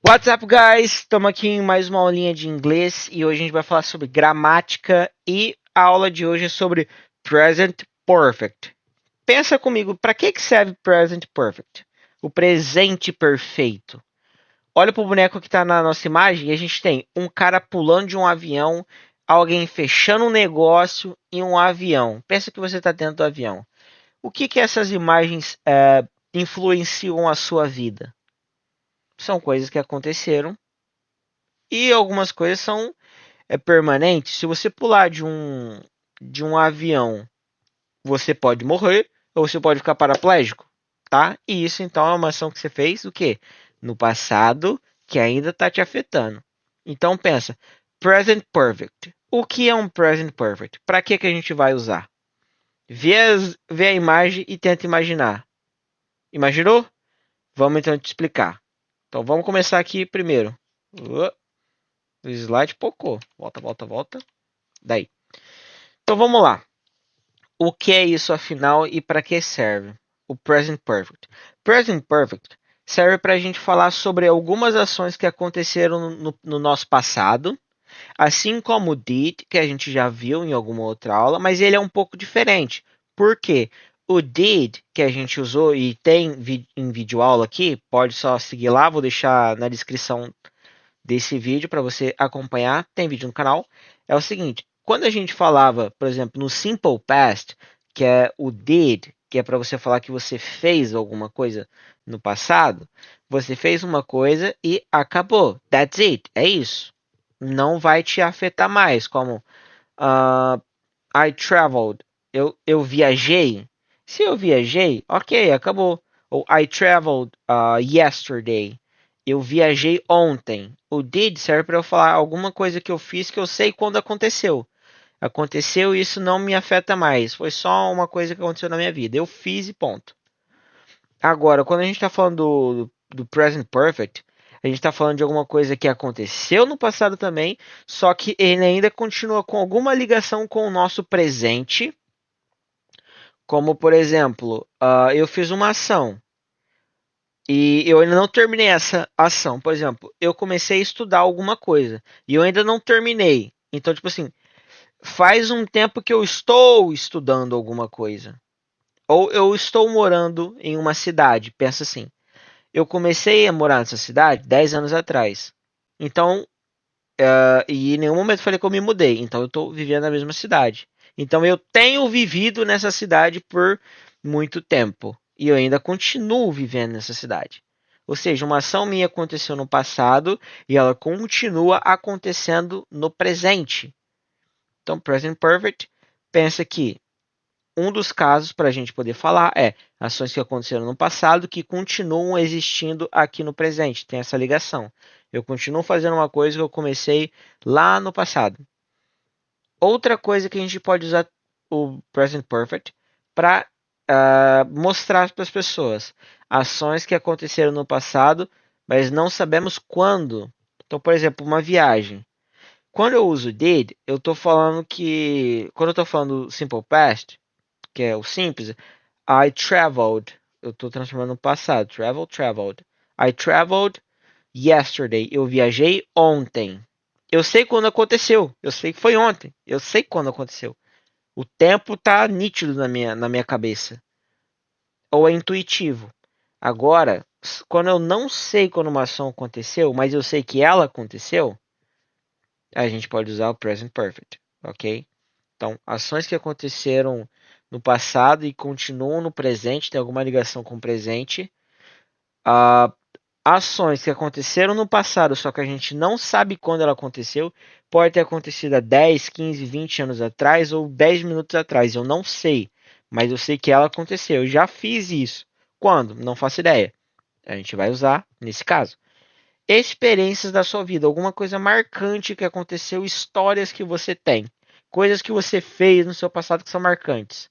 What's up, guys? Estamos aqui em mais uma aulinha de inglês e hoje a gente vai falar sobre gramática e a aula de hoje é sobre present perfect. Pensa comigo, para que serve present perfect? O presente perfeito. Olha para o boneco que está na nossa imagem e a gente tem um cara pulando de um avião, alguém fechando um negócio e um avião. Pensa que você está dentro do avião. O que essas imagens influenciam a sua vida? São coisas que aconteceram e algumas coisas são permanentes. Se você pular de um avião, você pode morrer ou você pode ficar paraplégico, tá? E isso então é uma ação que você fez o quê? No passado, que ainda está te afetando. Então pensa, present perfect. O que é um present perfect? Para que a gente vai usar? Vê a imagem e tenta imaginar. Imaginou? Vamos então te explicar. Então vamos começar aqui primeiro. O slide pocou. Volta, volta, volta. Daí. Então vamos lá. O que é isso afinal e para que serve? O Present Perfect. Present Perfect serve para a gente falar sobre algumas ações que aconteceram no nosso passado, assim como o did, que a gente já viu em alguma outra aula, mas ele é um pouco diferente. Por quê? O did, que a gente usou e tem em vídeo aula aqui, pode só seguir lá, vou deixar na descrição desse vídeo para você acompanhar, tem vídeo no canal, é o seguinte, quando a gente falava, por exemplo, no Simple Past, que é o did, que é para você falar que você fez alguma coisa no passado, você fez uma coisa e acabou. That's it, é isso. Não vai te afetar mais, como uh, I traveled, eu viajei. Se eu viajei, ok, acabou. Ou I traveled yesterday. Eu viajei ontem. O did serve para eu falar alguma coisa que eu fiz que eu sei quando aconteceu. Aconteceu e isso não me afeta mais. Foi só uma coisa que aconteceu na minha vida. Eu fiz e ponto. Agora, quando a gente está falando do present perfect, a gente está falando de alguma coisa que aconteceu no passado também, só que ele ainda continua com alguma ligação com o nosso presente. Como, por exemplo, eu fiz uma ação e eu ainda não terminei essa ação. Por exemplo, eu comecei a estudar alguma coisa e eu ainda não terminei. Então, tipo assim, faz um tempo que eu estou estudando alguma coisa. Ou eu estou morando em uma cidade. Pensa assim, eu comecei a morar nessa cidade 10 anos atrás. Então, e em nenhum momento falei que eu me mudei. Então, eu estou vivendo na mesma cidade. Então, eu tenho vivido nessa cidade por muito tempo. E eu ainda continuo vivendo nessa cidade. Ou seja, uma ação minha aconteceu no passado e ela continua acontecendo no presente. Então, present perfect, pensa que um dos casos para a gente poder falar é ações que aconteceram no passado que continuam existindo aqui no presente. Tem essa ligação. Eu continuo fazendo uma coisa que eu comecei lá no passado. Outra coisa que a gente pode usar o present perfect para mostrar para as pessoas ações que aconteceram no passado, mas não sabemos quando. Então, por exemplo, uma viagem. Quando eu uso did, eu estou falando que. Quando eu estou falando simple past, que é o simples, I traveled. Eu estou transformando no passado. Traveled. I traveled yesterday. Eu viajei ontem. Eu sei quando aconteceu. Eu sei que foi ontem. Eu sei quando aconteceu. O tempo tá nítido na minha cabeça. Ou é intuitivo. Agora, quando eu não sei quando uma ação aconteceu, mas eu sei que ela aconteceu, a gente pode usar o present perfect, ok? Então, ações que aconteceram no passado e continuam no presente, tem alguma ligação com o presente. Ah, ações que aconteceram no passado, só que a gente não sabe quando ela aconteceu, pode ter acontecido há 10, 15, 20 anos atrás ou 10 minutos atrás, eu não sei, mas eu sei que ela aconteceu, eu já fiz isso. Quando? Não faço ideia. A gente vai usar nesse caso. Experiências da sua vida, alguma coisa marcante que aconteceu, histórias que você tem, coisas que você fez no seu passado que são marcantes.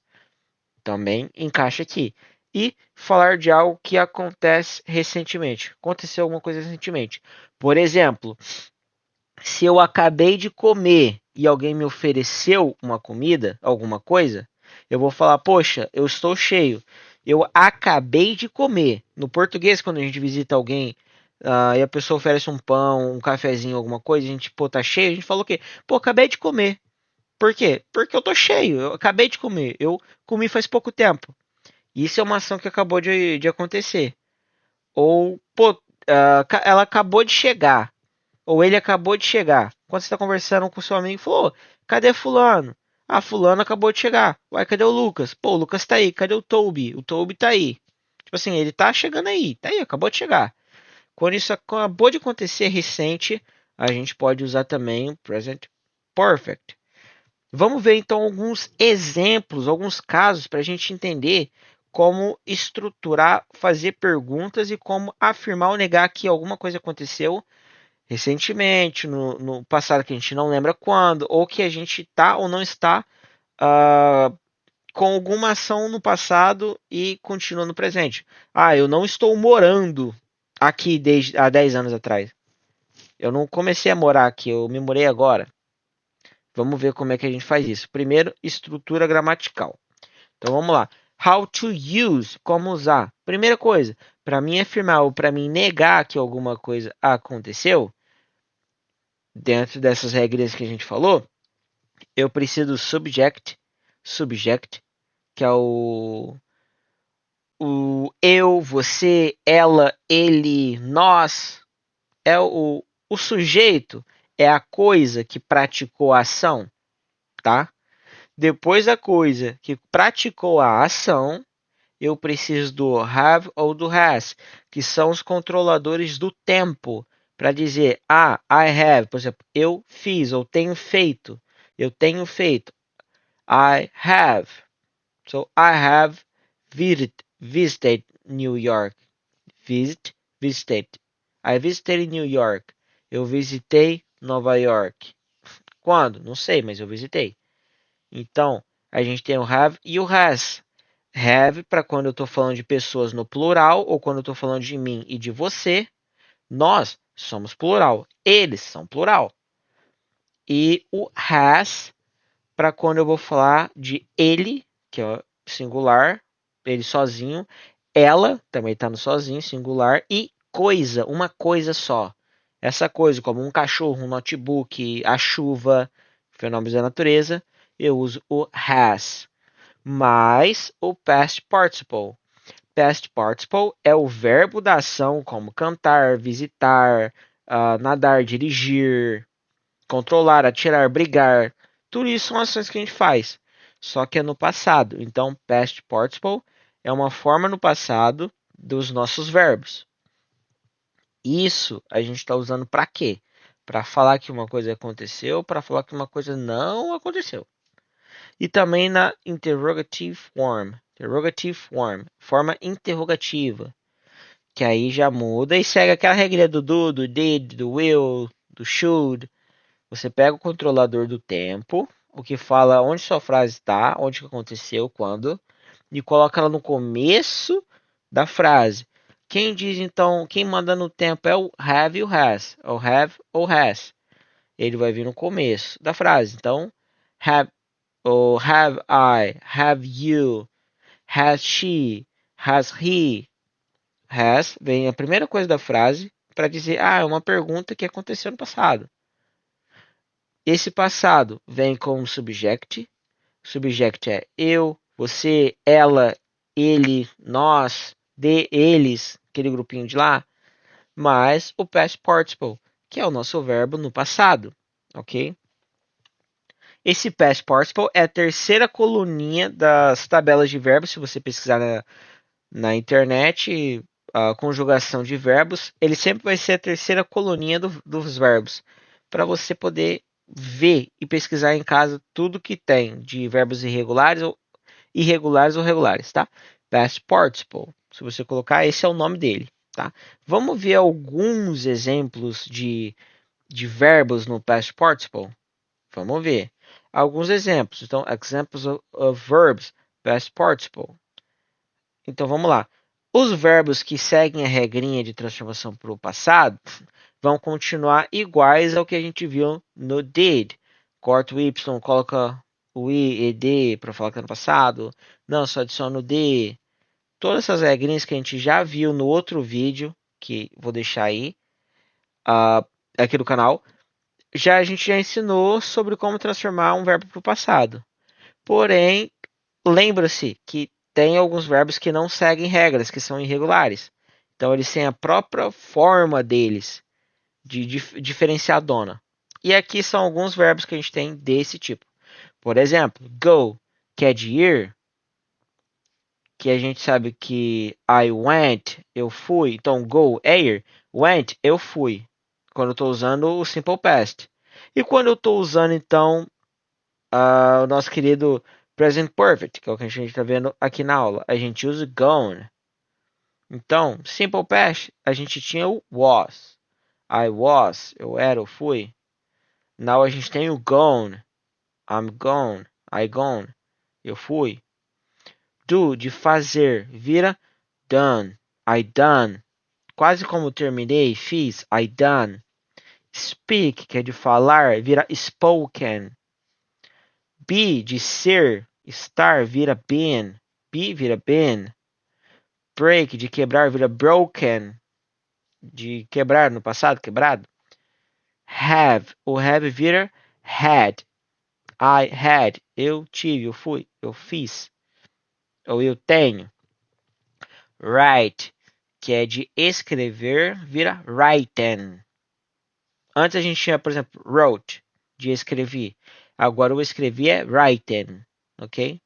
Também encaixa aqui. E falar de algo que acontece recentemente. Aconteceu alguma coisa recentemente. Por exemplo, se eu acabei de comer e alguém me ofereceu uma comida, alguma coisa, eu vou falar, poxa, eu estou cheio. Eu acabei de comer. No português, quando a gente visita alguém e a pessoa oferece um pão, um cafezinho, alguma coisa, a gente, pô, tá cheio, a gente fala o quê? Pô, acabei de comer. Por quê? Porque eu tô cheio, eu acabei de comer, eu comi faz pouco tempo. Isso é uma ação que acabou de acontecer. Ou, pô, ela acabou de chegar. Ou ele acabou de chegar. Quando você está conversando com seu amigo, falou: cadê fulano? Ah, fulano acabou de chegar. Uai, cadê o Lucas? Pô, o Lucas tá aí. Cadê o Toby? O Toby tá aí. Tipo assim, ele tá chegando aí. Tá aí, acabou de chegar. Quando isso acabou de acontecer recente, a gente pode usar também o present perfect. Vamos ver então alguns exemplos, alguns casos para a gente entender como estruturar, fazer perguntas e como afirmar ou negar que alguma coisa aconteceu recentemente, no passado que a gente não lembra quando, ou que a gente está ou não está uh, com alguma ação no passado e continua no presente. Ah, eu não estou morando aqui desde há 10 anos atrás. Eu não comecei a morar aqui, eu me mudei agora. Vamos ver como é que a gente faz isso. Primeiro, estrutura gramatical. Então vamos lá. How to use, como usar. Primeira coisa, para mim afirmar ou para mim negar que alguma coisa aconteceu, dentro dessas regras que a gente falou, eu preciso do subject, que é o eu, você, ela, ele, nós. É o sujeito é a coisa que praticou a ação, tá? Depois da coisa que praticou a ação, eu preciso do have ou do has, que são os controladores do tempo, para dizer, I have, por exemplo, eu fiz ou tenho feito, eu tenho feito, I have. So I have visited New York. Visited. I visited New York. Eu visitei Nova York. Quando? Não sei, mas eu visitei. Então, a gente tem o have e o has. Have para quando eu estou falando de pessoas no plural ou quando eu estou falando de mim e de você. Nós somos plural. Eles são plural. E o has para quando eu vou falar de ele, que é singular, ele sozinho. Ela também está no sozinho, singular. E coisa, uma coisa só. Essa coisa, como um cachorro, um notebook, a chuva, fenômenos da natureza, eu uso o has. Mais o past participle. Past participle é o verbo da ação, como cantar, visitar, nadar, dirigir, controlar, atirar, brigar. Tudo isso são ações que a gente faz, só que é no passado. Então, past participle é uma forma no passado dos nossos verbos. Isso a gente está usando para quê? Para falar que uma coisa aconteceu, para falar que uma coisa não aconteceu. E também na interrogative form, forma interrogativa, que aí já muda e segue aquela regra do did, do will, do should. Você pega o controlador do tempo, o que fala onde sua frase está, onde que aconteceu, quando, e coloca ela no começo da frase. Quem diz então, quem manda no tempo é o have e o has, ou have ou has. Ele vai vir no começo da frase. Então, have ou have I, have you, has she, has he, has vem a primeira coisa da frase para dizer, é uma pergunta que aconteceu no passado. Esse passado vem com subject. Subject é eu, você, ela, ele, nós, de, eles, aquele grupinho de lá. Mais o past participle, que é o nosso verbo no passado, ok? Esse past participle é a terceira coluninha das tabelas de verbos. Se você pesquisar na internet, a conjugação de verbos, ele sempre vai ser a terceira coluninha dos verbos, para você poder ver e pesquisar em casa tudo que tem de verbos irregulares ou regulares, tá? Past participle. Se você colocar, esse é o nome dele, tá? Vamos ver alguns exemplos de verbos no past participle? Vamos ver. Alguns exemplos. Então, examples of verbs, past participle. Então, vamos lá. Os verbos que seguem a regrinha de transformação para o passado vão continuar iguais ao que a gente viu no did. Corta o y, coloca o i, ed para falar que é no passado. Não, só adiciona o d. Todas essas regrinhas que a gente já viu no outro vídeo, que vou deixar aí aqui do canal, a gente já ensinou sobre como transformar um verbo para o passado. Porém, lembra-se que tem alguns verbos que não seguem regras, que são irregulares. Então, eles têm a própria forma deles, de diferenciadona. E aqui são alguns verbos que a gente tem desse tipo. Por exemplo, go, que é de ir, que a gente sabe que I went, eu fui. Então, go é ir, went, eu fui. Quando eu estou usando o simple past. E quando eu estou usando, então, o nosso querido present perfect, que é o que a gente está vendo aqui na aula, a gente usa gone. Então, simple past, a gente tinha o was. I was, eu era, eu fui. Now a gente tem o gone. I'm gone, I gone, eu fui. Do, de fazer, vira done, I done. Quase como terminei, fiz, I done. Speak, que é de falar, vira spoken. Be, de ser, estar, vira been. Be, vira been. Break, de quebrar, vira broken. De quebrar no passado, quebrado. Have, o have vira had. I had, eu tive, eu fui, eu fiz. Ou eu tenho. Write, que é de escrever, vira written. Antes a gente tinha, por exemplo, wrote, de escrever. Agora o escrevi é written, ok?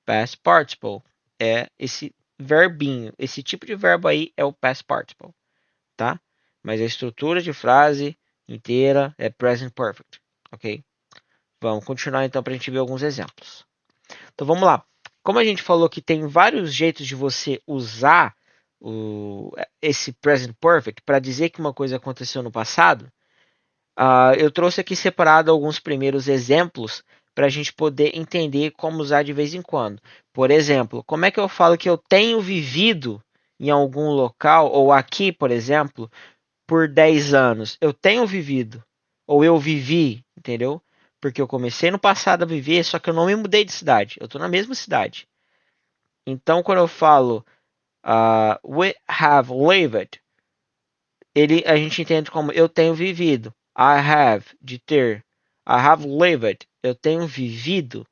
Past participle é esse verbinho, esse tipo de verbo aí é o past participle, tá? Mas a estrutura de frase inteira é present perfect, ok? Vamos continuar então para a gente ver alguns exemplos. Então vamos lá. Como a gente falou que tem vários jeitos de você usar esse present perfect para dizer que uma coisa aconteceu no passado, eu trouxe aqui separado alguns primeiros exemplos para a gente poder entender como usar de vez em quando. Por exemplo, como é que eu falo que eu tenho vivido em algum local, ou aqui, por exemplo, por 10 anos? Eu tenho vivido, ou eu vivi, entendeu? Porque eu comecei no passado a viver, só que eu não me mudei de cidade. Eu estou na mesma cidade. Então, quando eu falo we have lived, a gente entende como eu tenho vivido. I have, de ter. I have lived, eu tenho vivido.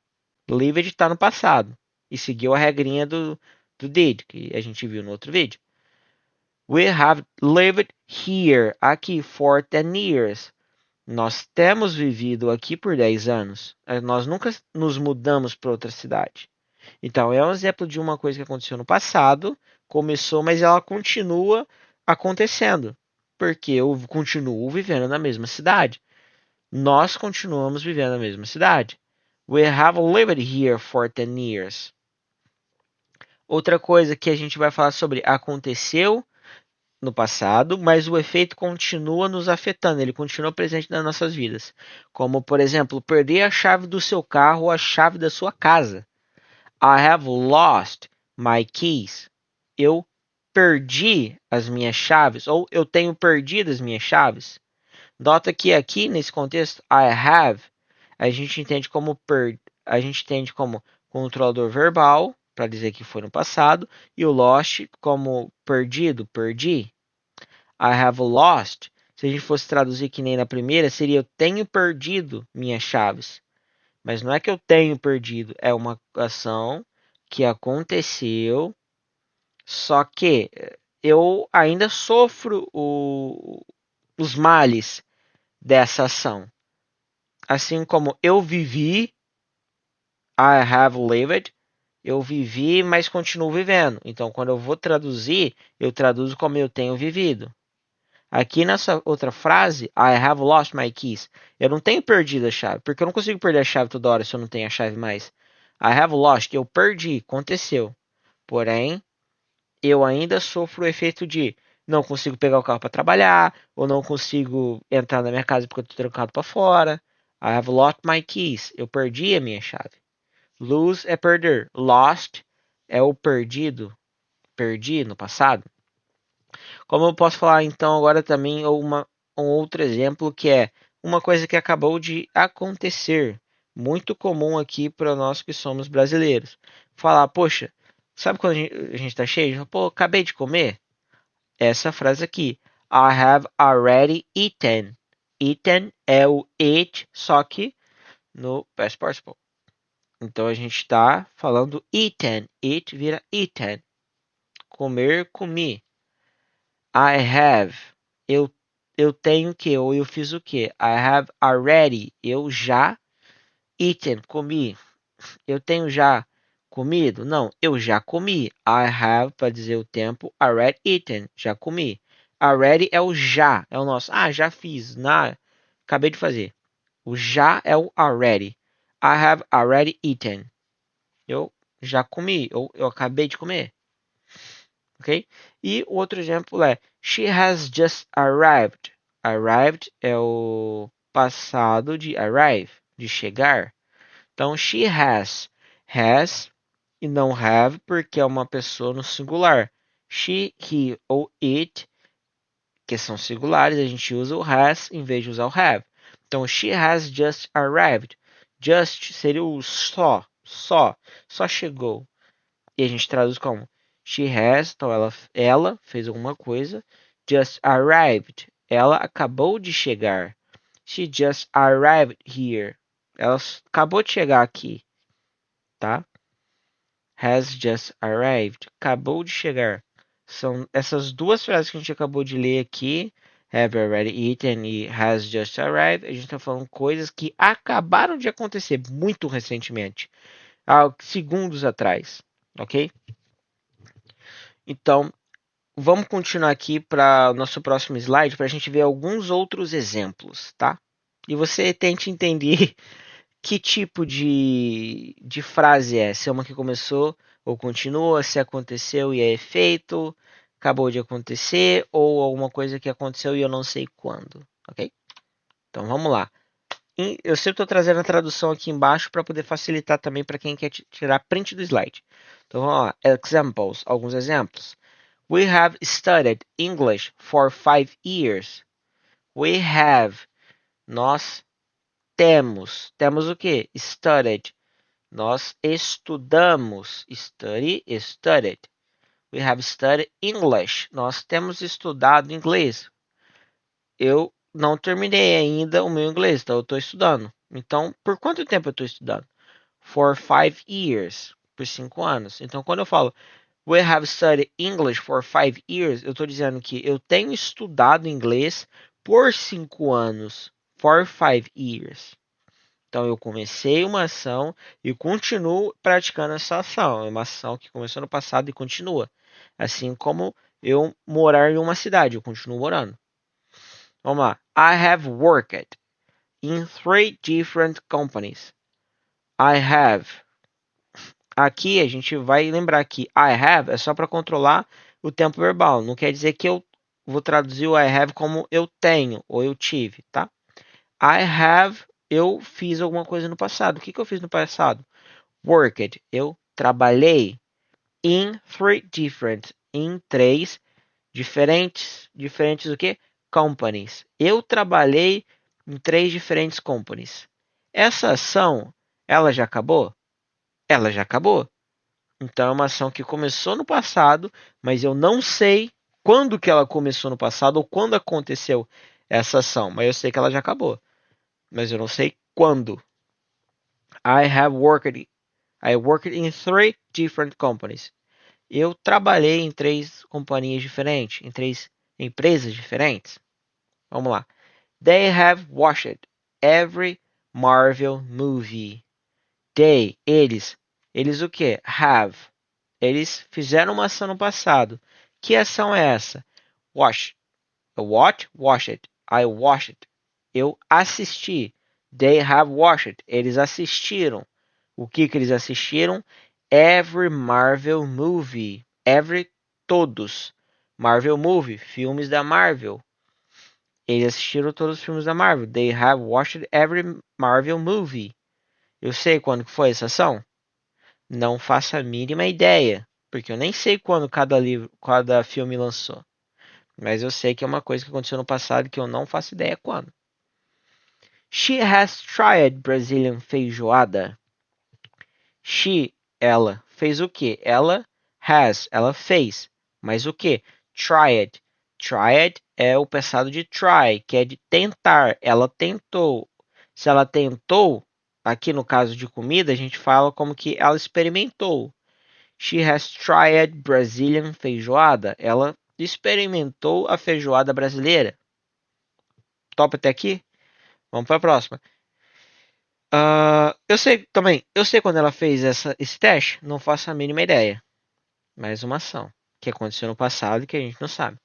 Lived está no passado. E seguiu a regrinha do did, que a gente viu no outro vídeo. We have lived here, aqui, for 10 years. Nós temos vivido aqui por 10 anos. Nós nunca nos mudamos para outra cidade. Então, é um exemplo de uma coisa que aconteceu no passado, começou, mas ela continua acontecendo, porque eu continuo vivendo na mesma cidade. Nós continuamos vivendo na mesma cidade. We have lived here for 10 years. Outra coisa que a gente vai falar sobre aconteceu no passado, mas o efeito continua nos afetando, ele continua presente nas nossas vidas. Como, por exemplo, perder a chave do seu carro ou a chave da sua casa. I have lost my keys. Eu perdi as minhas chaves, ou eu tenho perdido as minhas chaves. Nota que aqui nesse contexto, I have, a gente entende como controlador verbal, para dizer que foi no passado, e o lost como perdido, perdi. I have lost. Se a gente fosse traduzir que nem na primeira, seria eu tenho perdido minhas chaves. Mas não é que eu tenho perdido, é uma ação que aconteceu, só que eu ainda sofro os males dessa ação. Assim como eu vivi, I have lived, eu vivi, mas continuo vivendo. Então, quando eu vou traduzir, eu traduzo como eu tenho vivido. Aqui nessa outra frase, I have lost my keys. Eu não tenho perdido a chave, porque eu não consigo perder a chave toda hora se eu não tenho a chave mais. I have lost, eu perdi, aconteceu. Porém, eu ainda sofro o efeito de não consigo pegar o carro para trabalhar, ou não consigo entrar na minha casa porque eu estou trancado para fora. I have lost my keys. Eu perdi a minha chave. Lose é perder. Lost é o perdido. Perdi no passado. Como eu posso falar então agora também um outro exemplo que é uma coisa que acabou de acontecer, muito comum aqui para nós que somos brasileiros. Falar, poxa, sabe quando a gente tá cheio? Pô, acabei de comer. essa frase aqui. I have already eaten. Eaten é o eat, só que no past participle. Então a gente está falando eaten. Eat vira eaten. Comer, comi. I have. Eu, eu tenho que, ou eu fiz o que? I have already. Eu já eaten, comi. Eu tenho já comido? Não, eu já comi. I have para dizer o tempo. Already eaten. Já comi. Already é o já. É o nosso. Ah, já fiz. Acabei de fazer. O já é o already. I have already eaten. Eu já comi. Eu acabei de comer. Ok? E o outro exemplo é She has just arrived. Arrived é o passado de arrive, de chegar. Então, she has e não have porque é uma pessoa no singular. She, he ou it, que são singulares, a gente usa o has em vez de usar o have. Então, she has just arrived. Just seria o só chegou. E a gente traduz como she has, então ela fez alguma coisa. Just arrived, ela acabou de chegar. She just arrived here. Ela acabou de chegar aqui, tá? Has just arrived, acabou de chegar. São essas duas frases que a gente acabou de ler aqui, have already eaten e has just arrived. A gente está falando coisas que acabaram de acontecer muito recentemente, há segundos atrás, ok? Então, vamos continuar aqui para o nosso próximo slide para a gente ver alguns outros exemplos, tá? E você tente entender que tipo de frase é. Se é uma que começou ou continua, se aconteceu e é efeito, acabou de acontecer, ou alguma coisa que aconteceu e eu não sei quando, ok? Então vamos lá. Eu sempre estou trazendo a tradução aqui embaixo para poder facilitar também para quem quer tirar print do slide. Então vamos lá. Examples, alguns exemplos. We have studied English for 5 years. We have. Nós temos. Temos o quê? Studied. Nós estudamos. Study, studied. We have studied English. Nós temos estudado inglês. Eu não terminei ainda o meu inglês, então eu estou estudando. Então, por quanto tempo eu estou estudando? For 5 years. Por 5 anos. Então, quando eu falo We have studied English for 5 years. Eu estou dizendo que eu tenho estudado inglês por 5 anos. For 5 years. Então eu comecei uma ação e continuo praticando essa ação. É uma ação que começou no passado e continua. Assim como eu morar em uma cidade, eu continuo morando. Vamos lá. I have worked in 3 different companies. I have. Aqui a gente vai lembrar que I have é só para controlar o tempo verbal. Não quer dizer que eu vou traduzir o I have como eu tenho ou eu tive, tá? I have, eu fiz alguma coisa no passado. O que eu fiz no passado? Worked, eu trabalhei. Em 3 diferentes. Diferentes o quê? Companies. Eu trabalhei em 3 diferentes companies. Essa ação, ela já acabou? Ela já acabou. Então é uma ação que começou no passado, mas eu não sei quando que ela começou no passado ou quando aconteceu essa ação, mas eu sei que ela já acabou. Mas eu não sei quando. I worked in 3 different companies. Eu trabalhei em 3 companhias diferentes, em 3 empresas diferentes. Vamos lá. They have watched every Marvel movie. Eles o que? Have. Eles fizeram uma ação no passado. Que ação é essa? Watch. Watched. I watched. Eu assisti. They have watched. Eles assistiram. O que eles assistiram? Every Marvel movie. Every, todos. Marvel movie, filmes da Marvel. Eles assistiram todos os filmes da Marvel. They have watched every Marvel movie. Eu sei quando que foi essa ação? Não faço a mínima ideia, porque eu nem sei quando cada filme lançou. Mas eu sei que é uma coisa que aconteceu no passado que eu não faço ideia quando. She has tried Brazilian feijoada. Ela fez o que? Ela fez. Mas o que? Tried. Tried é o passado de try, que é de tentar. Ela tentou. Se ela tentou, aqui no caso de comida, a gente fala como que ela experimentou. She has tried Brazilian feijoada. Ela experimentou a feijoada brasileira. Top até aqui? Vamos para a próxima. Eu sei também, eu sei quando ela fez esse teste, não faço a mínima ideia. Mais uma ação que aconteceu no passado e que a gente não sabe.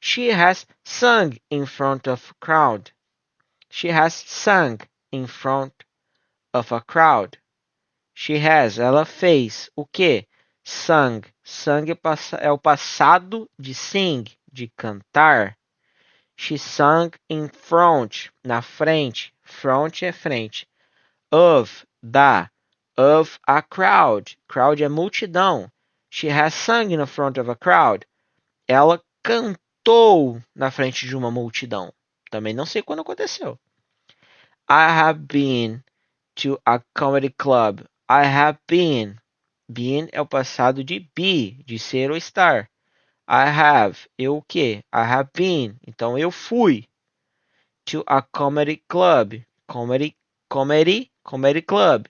She has sung in front of a crowd. She has sung in front of a crowd. She has, ela fez o quê? Sung. Sung é o passado de sing, de cantar. She sung in front, na frente. Front é frente. Of, da. Of a crowd. Crowd é multidão. She has sung in front of a crowd. Ela cantou na frente de uma multidão. Também não sei quando aconteceu. I have been to a comedy club. I have been. Been é o passado de be, de ser ou estar. I have, eu o quê? I have been. Então eu fui to a comedy club. Comedy club.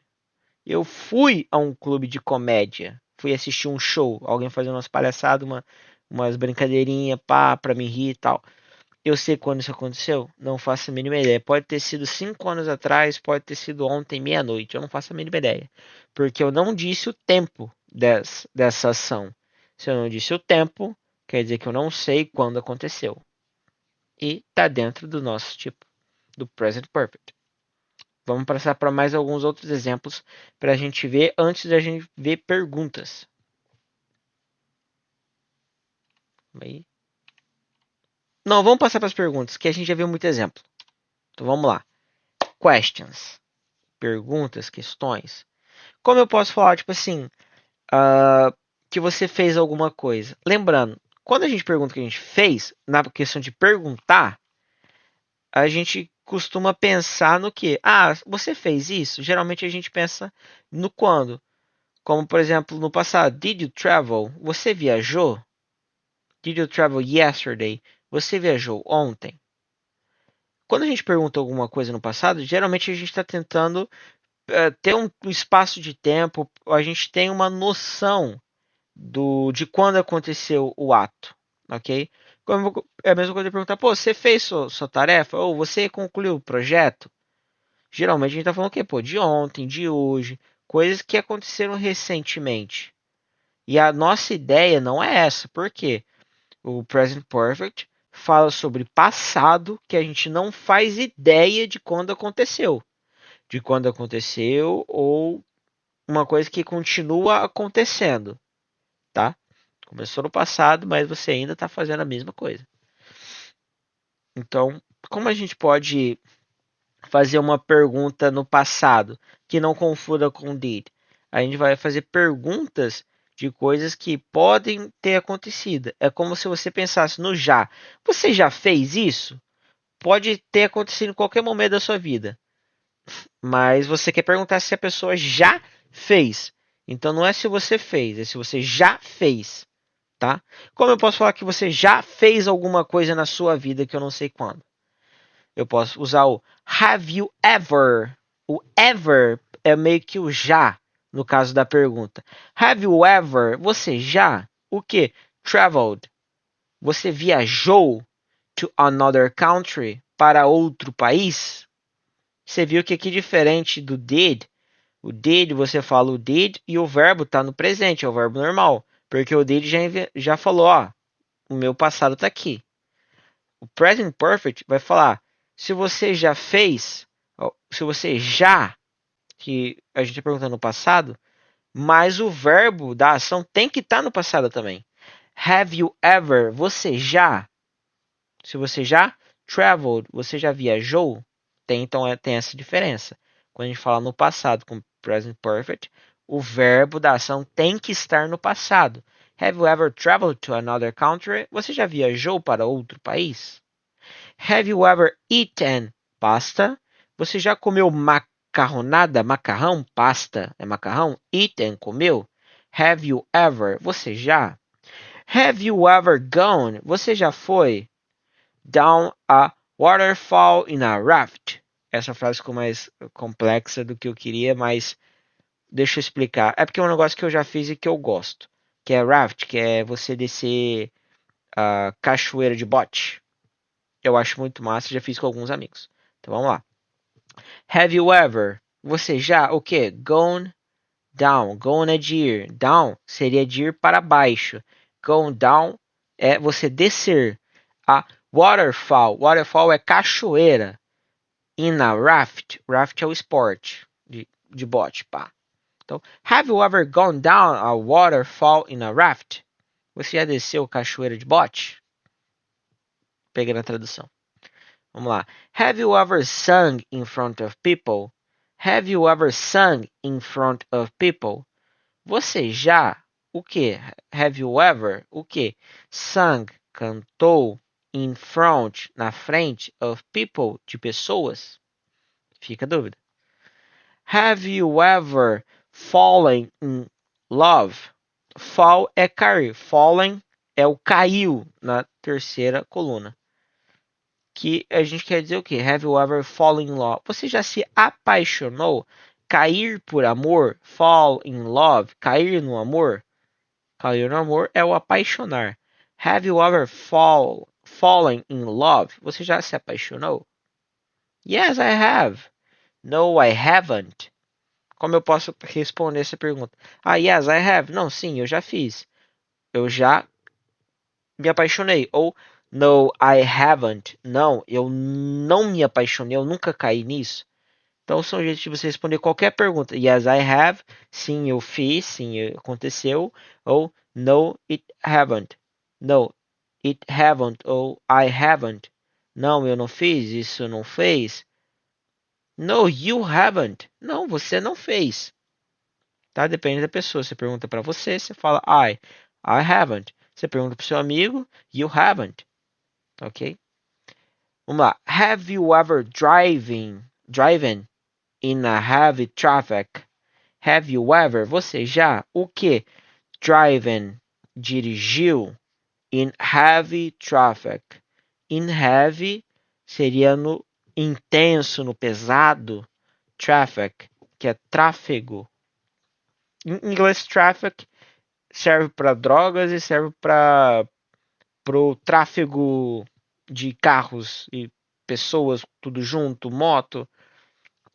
Eu fui a um clube de comédia. Fui assistir um show. Alguém fazendo umas palhaçadas, umas brincadeirinhas, pá, pra me rir e tal. Eu sei quando isso aconteceu? Não faço a mínima ideia. Pode ter sido 5 anos atrás, pode ter sido ontem, meia-noite. Eu não faço a mínima ideia. Porque eu não disse o tempo dessa ação. Se eu não disse o tempo, quer dizer que eu não sei quando aconteceu. E tá dentro do nosso tipo, do present perfect. Vamos passar para mais alguns outros exemplos para a gente ver antes da gente ver perguntas. Aí. Não, vamos passar para as perguntas, que a gente já viu muito exemplo. Então vamos lá. Questions. Perguntas, questões. Como eu posso falar, tipo assim, que você fez alguma coisa? Lembrando, quando a gente pergunta o que a gente fez, na questão de perguntar, a gente costuma pensar no que? Ah, você fez isso? Geralmente a gente pensa no quando. Como, por exemplo, no passado. Did you travel? Você viajou? Did you travel yesterday? Você viajou ontem? Quando a gente pergunta alguma coisa no passado, geralmente a gente está tentando ter um espaço de tempo, a gente tem uma noção de quando aconteceu o ato, ok? É a mesma coisa de perguntar, pô, você fez sua tarefa? Ou você concluiu o projeto? Geralmente a gente está falando o quê? Pô, de ontem, de hoje, coisas que aconteceram recentemente. E a nossa ideia não é essa, por quê? O Present Perfect fala sobre passado que a gente não faz ideia de quando aconteceu. De quando aconteceu ou uma coisa que continua acontecendo, tá? Começou no passado, mas você ainda está fazendo a mesma coisa. Então, como a gente pode fazer uma pergunta no passado que não confunda com did? A gente vai fazer perguntas de coisas que podem ter acontecido. É como se você pensasse no já. Você já fez isso? Pode ter acontecido em qualquer momento da sua vida. Mas você quer perguntar se a pessoa já fez. Então não é se você fez, é se você já fez, tá? Como eu posso falar que você já fez alguma coisa na sua vida que eu não sei quando? Eu posso usar o have you ever. O ever é meio que o já, no caso da pergunta. Have you ever? Você já? O que? Traveled. Você viajou to another country? Para outro país? Você viu que aqui diferente do did, o did você fala o did e o verbo está no presente, é o verbo normal. Porque o did já falou, ó, o meu passado está aqui. O present perfect vai falar se você já fez, se você já, que a gente está perguntando no passado, mas o verbo da ação tem que estar no passado também. Have you ever? Você já? Se você já traveled, você já viajou? Tem essa diferença. Quando a gente fala no passado com present perfect, o verbo da ação tem que estar no passado. Have you ever traveled to another country? Você já viajou para outro país? Have you ever eaten pasta? Você já comeu macarronada? Macarrão? Pasta é macarrão? Eaten, comeu? Have you ever? Você já? Have you ever gone? Você já foi down a waterfall in a raft? Essa frase ficou mais complexa do que eu queria, mas deixa eu explicar. É porque é um negócio que eu já fiz e que eu gosto. Que é raft, que é você descer a cachoeira de bote. Eu acho muito massa, já fiz com alguns amigos. Então vamos lá. Have you ever? Você já o quê? Gone down. Gone é de ir. Down seria de ir para baixo. Gone down é você descer. A waterfall. Waterfall é cachoeira. In a raft. Raft é o esporte de bote, pá. Então, have you ever gone down a waterfall in a raft? Você já desceu cachoeira de bote? Pegando a tradução. Vamos lá. Have you ever sung in front of people? Have you ever sung in front of people? Você já, o que? Have you ever, o que? Sung, cantou, in front, na frente, of people, de pessoas? Fica a dúvida. Have you ever fallen in love? Fall é cair. Fallen é o caiu na terceira coluna. Que a gente quer dizer o quê? Have you ever fallen in love? Você já se apaixonou? Cair por amor? Fall in love. Cair no amor? Cair no amor é o apaixonar. Have you ever fallen in love? Você já se apaixonou? Yes, I have. No, I haven't. Como eu posso responder essa pergunta? Ah, yes, I have. Não, sim, eu já fiz. Eu já me apaixonei. Ou no, I haven't. Não, eu não me apaixonei, eu nunca caí nisso. Então são jeitos de você responder qualquer pergunta. Yes, I have. Sim, eu fiz. Sim, aconteceu. Ou no, it haven't. No, it haven't. Ou I haven't. Não, eu não fiz. Isso não fez. No, you haven't. Não, você não fez. Tá? Depende da pessoa. Você pergunta para você, você fala I haven't. Você pergunta para seu amigo, you haven't. Ok? Vamos lá. Have you ever driven in a heavy traffic? Have you ever? Você já? O que? Driven. Dirigiu in heavy traffic. In heavy seria no intenso, no pesado. Traffic, que é tráfego. Em inglês, traffic serve para drogas e serve para o tráfego de carros e pessoas, tudo junto, moto.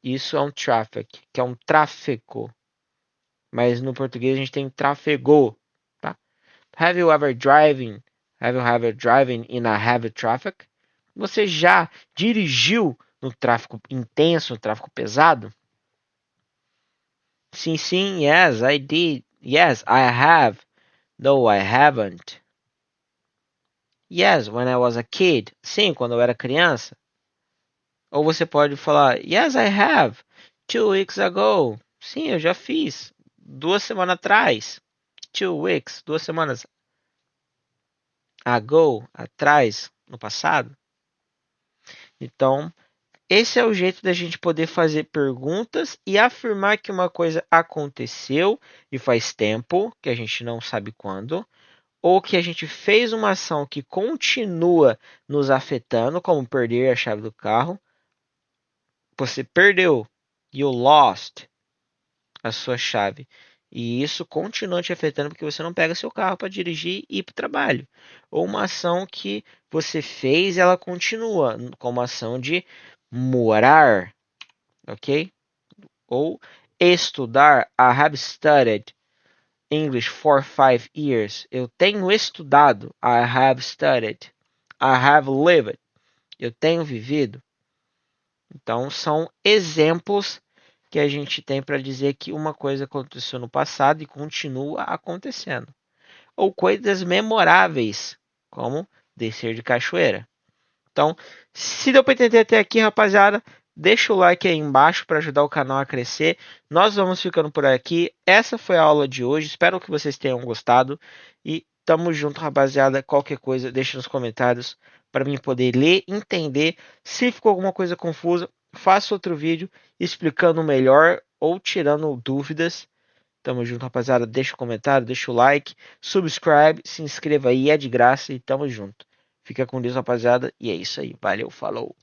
Isso é um traffic, que é um tráfego. Mas no português a gente tem tráfego, tá? Have you ever driven in a heavy traffic? Você já dirigiu no tráfego intenso, no tráfego pesado? Sim, sim, yes, I did. Yes, I have. No, I haven't. Yes, when I was a kid. Sim, quando eu era criança. Ou você pode falar, yes, I have. 2 weeks ago. Sim, eu já fiz. 2 semanas atrás. 2 weeks, 2 semanas ago, atrás, no passado. Então, esse é o jeito da gente poder fazer perguntas e afirmar que uma coisa aconteceu e faz tempo, que a gente não sabe quando, ou que a gente fez uma ação que continua nos afetando, como perder a chave do carro. Você perdeu, you lost a sua chave. E isso continua te afetando porque você não pega seu carro para dirigir e ir para o trabalho. Ou uma ação que você fez, ela continua, como ação de morar, ok? Ou estudar. I have studied English for 5 years. Eu tenho estudado. I have studied. I have lived. Eu tenho vivido. Então, são exemplos que a gente tem para dizer que uma coisa aconteceu no passado e continua acontecendo. Ou coisas memoráveis, como descer de cachoeira. Então, se deu para entender até aqui, rapaziada, deixa o like aí embaixo para ajudar o canal a crescer. Nós vamos ficando por aqui. Essa foi a aula de hoje. Espero que vocês tenham gostado. E tamo junto, rapaziada. Qualquer coisa, deixa nos comentários para mim poder ler, entender. Se ficou alguma coisa confusa, faça outro vídeo explicando melhor ou tirando dúvidas. Tamo junto, rapaziada. Deixa o comentário, deixa o like, subscribe, se inscreva aí, é de graça e tamo junto. Fica com Deus, rapaziada. E é isso aí. Valeu, falou.